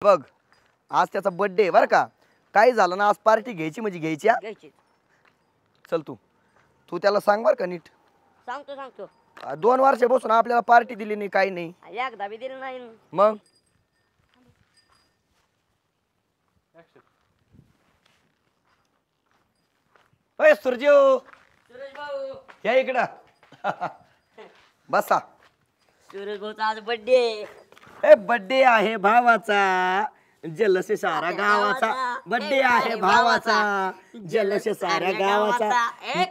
बघ आज त्याचा बर्थडे बरं का काय झालं ना आज पार्टी घ्यायची म्हणजे घ्यायची हा? चल तू तू त्याला सांग बरं का नीट सांगतो 2 वर्षापासून आपल्याला पार्टी दिली नाही काही नाही एकदा बी दिलं नाही मग अय सुरजीव सुरेश भाऊ या इकडं बसा सुरेश भाऊचा आज बर्थडे ए बर्थडे आहे भावाचा जल्लोष सारा गावाचा बर्थडे आहे भावाचा जल्लोष साऱ्या गावाचा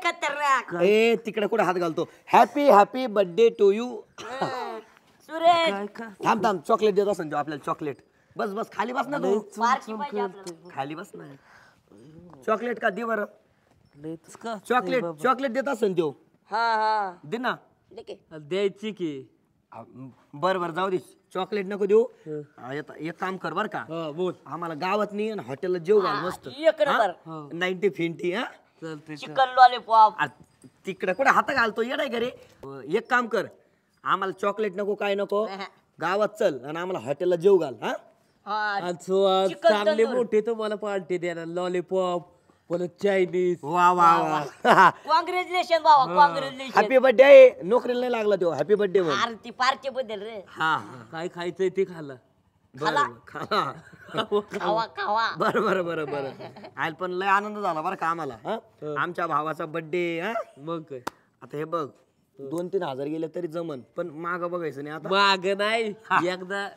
खतरनाक ए तिकडे कुठे हात घालतो happy happy birthday to you Suresh थांब थांब चॉकलेट देत असेल तो आपल्याला चॉकलेट बस बस खाली बस ना तू पार्टी पाहिजे आपल्याला. खाली बस ना चॉकलेट का दे बरं चॉकलेट चॉकलेट देत असेल तो हा दे ना लेके द्यायची की बर बर जाऊ दे चॉकलेट नको देऊ एक काम कर बर का बोल आम्हाला गावात नाही आणि हॉटेलला जेव घाल मस्त एक नंबर 90 फिंटी हा चालते चिकन लॉलीपॉप तिकडे कुठे हात घालतो येडाय घरे एक काम कर आम्हाला चॉकलेट नको काय नको गावात चल आणि आम्हाला हॉटेलला जेव घाल हा चिकन चांगले तंदूर. मोठे तुम्हाला पार्टी देणार लॉलीपॉप परत चायनीज वा वा वा कॉंग्रॅच्युलेशन बाबा कॉंग्रॅच्युलेशन हॅपी बर्थडे नोकरीला नाही लागला तो हॅपी बर्थडे म्हण अरे ती पार्टी बद्दल रे हा काय खायचंय ते खाला खाला खावा खावा बरं बरं बरं बरं आयल पण लय आनंद झाला बरं का आम्हाला हा? आमच्या भावाचा बर्थडे हा मग काय आता हे बघ 2-3 हजार गेले तरी जमन पण माग बघायचं नाही आता माग नाही एकदा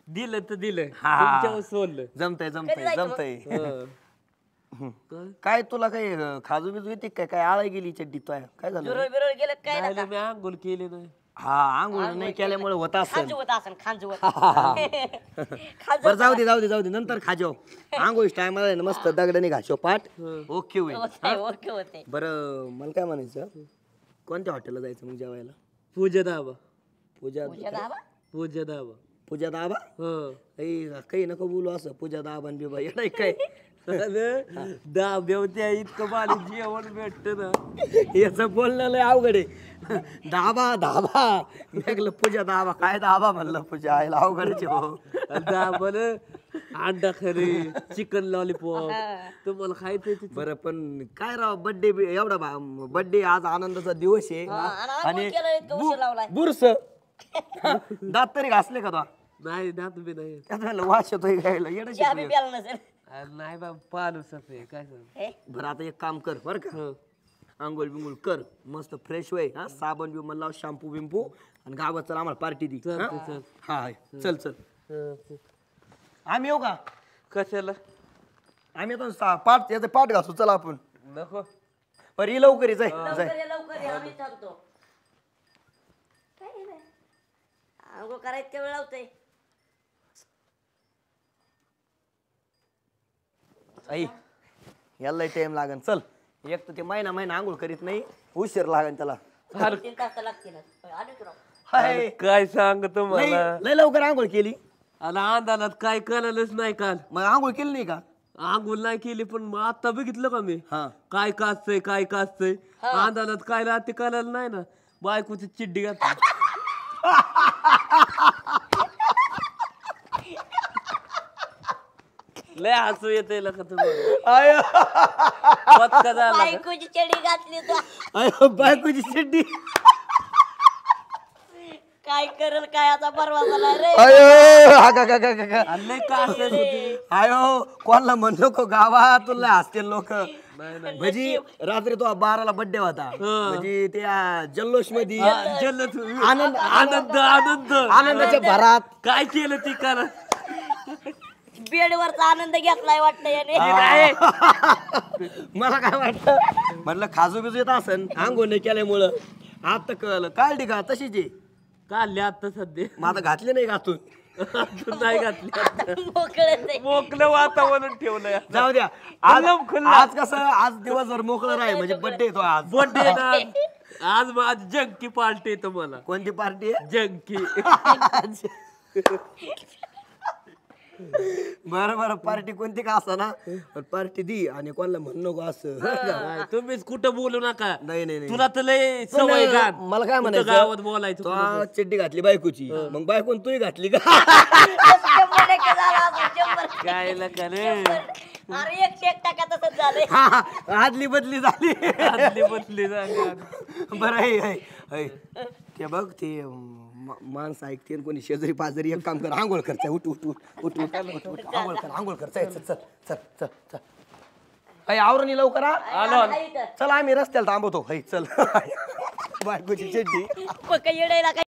दिलं तर दिलं हा. तुमच्यावर सोडलं जमतय कधी जमतय जायचं जमतय काय काय तुला काही खाजू बिजू येते काय काय आळा गेली चड्डी तो काय झालं बिरोळ बिरोळ गेलं काय नाही, नका मी आंघोळ केली नाही हा आंघोळ नाही केल्यामुळे होत असेल खांजवत असन खांजवत बरं जाऊ दे जाऊ दे जाऊ दे नंतर खाजो आंघोळीच टायमाला आहे ना मस्त दगडाने घासो पाठ ओके होईल ओके होते बरं मला काय म्हणायचं कोणत्या हॉटेलला जायचं मग जेवायला पूजा दाबा पूजा पूजा दाबा पूजा दाबा हो काही नको बोलू असं पूजा दाबा आणि बिबा येणार काय दाब्यावत्या इतकं भारी जेवण भेटत ना याचं बोलणं लय अवघड आहे दाबा दाबा मी ऐकलं पूजा दाबा काय दाबा म्हणलं पूजा आईला अवघडच आहे हो दाबा अंडा खरे चिकन लॉलीपॉप तुम्हाला खायचंय ते बरं पण काय राव बर्थडे एवढा बर्थडे आज आनंदाचा दिवस आहे आणि बुरस दात तरी घासले का तो नाही दात बी नाही त्यात म्हणलं वास येतोय घ्यायला येणं चहा बी प्यायला नसेल नाही बा पालूच आहे काय सांग बरं आता एक काम कर बरं का आंघोळ बिंगोळ कर मस्त फ्रेश होय हा साबण बिबन लाव शॅम्पू बिंपू आणि गावात चल आम्हाला पार्टी दी हा चल चल आम्ही येऊ का कशाला आम्ही येतो पाठ याचं पाठ घासू चला आपण नको बरं ये लवकर ये, जाय लवकर जाय ये, लवकर ये, आम्ही थांबतो काय नाही आंघोळ करायचं वेळ लावतोय आई याला टाइम लागन चल एक तर ते महिना आंघोळ करीत नाही उशीर लागन त्याला 3 तास तर लागतील आलो की राव. हाय काय सांग तुम्हाला लय लय लवकर आंघोळ केली आणि अंधारात काय कळालंच नाही काल मग आंघोळ केली नाही का आंघोळ नाही केली पण मग आता बघितलं का मी हा काय काचतंय काय काचतंय अंधारात काय राहते कळालं नाही ना बायकोची चिड्डी घातली लय हसू येते का तुम्हाला आय पत्का झाला का? बायकोची चडी घातली तर आय बायकोची चिड्डी काय करल काय आता परवा झाला रे आयो हा का का का का का. आणि लय काचत होती आयो कोणाला म्हणलो को गावा तुला हसतील लोक नाही नाही म्हणजे रात्री तो 12ला बर्थडे होता म्हणजे त्या जल्लोष मध्ये जल्लोष आनंद आनंद आनंद आनंदाच्या भरात काय केलं ती करा बेडवरचा आनंद घेतलाय वाटतं याने मला काय वाटतं म्हटलं खाजू बिजू येत असन आंघोळ नाही केल्यामुळं आता कळलं काढली का तशीच आहे काढले आता सध्या मग आता घातली नाही घातून अजून नाही घातली मोकळत मोकलं वातावरण ठेवलंय जाऊ द्या आज आज कसं आज दिवसभर मोकळं राहील म्हणजे बर्थडे येतो आज बर्थडे ना आज माझी जंकी पार्टी आहे तुम्हाला कोणती पार्टी आहे जंकी बरं बरं पार्टी कोणती का असा ना पार्टी दी आणि कोणाला म्हणू नको असं नाही, तुम्हीच कुठं बोलू नका नाही नाही नाही तुला तर लय सवय पण घाण. मला काय कुठं म्हणायचं गावात बोलायचं तो चिड्डी घातली बायकोची मग बायकोन तूही घातली का टक्के झाला असं, 100%. काय लका रे अरे 101% तसंच झालंय. हा, आदली बदली झाली आदली बदली झाली बरं आहे ते बघ ते माणसं ऐकते कोणी शेजारी पाजारी एक काम कर आंघोळ करताय उठ उठ उठ उठ उठ उठ आंघोळ कर चल चल चल चल चल अय आवरणी लवकर हा. आहे इथं. चल आम्ही रस्त्याला थांबवतो चल बायकोची चड्डी मग काही येडायला काय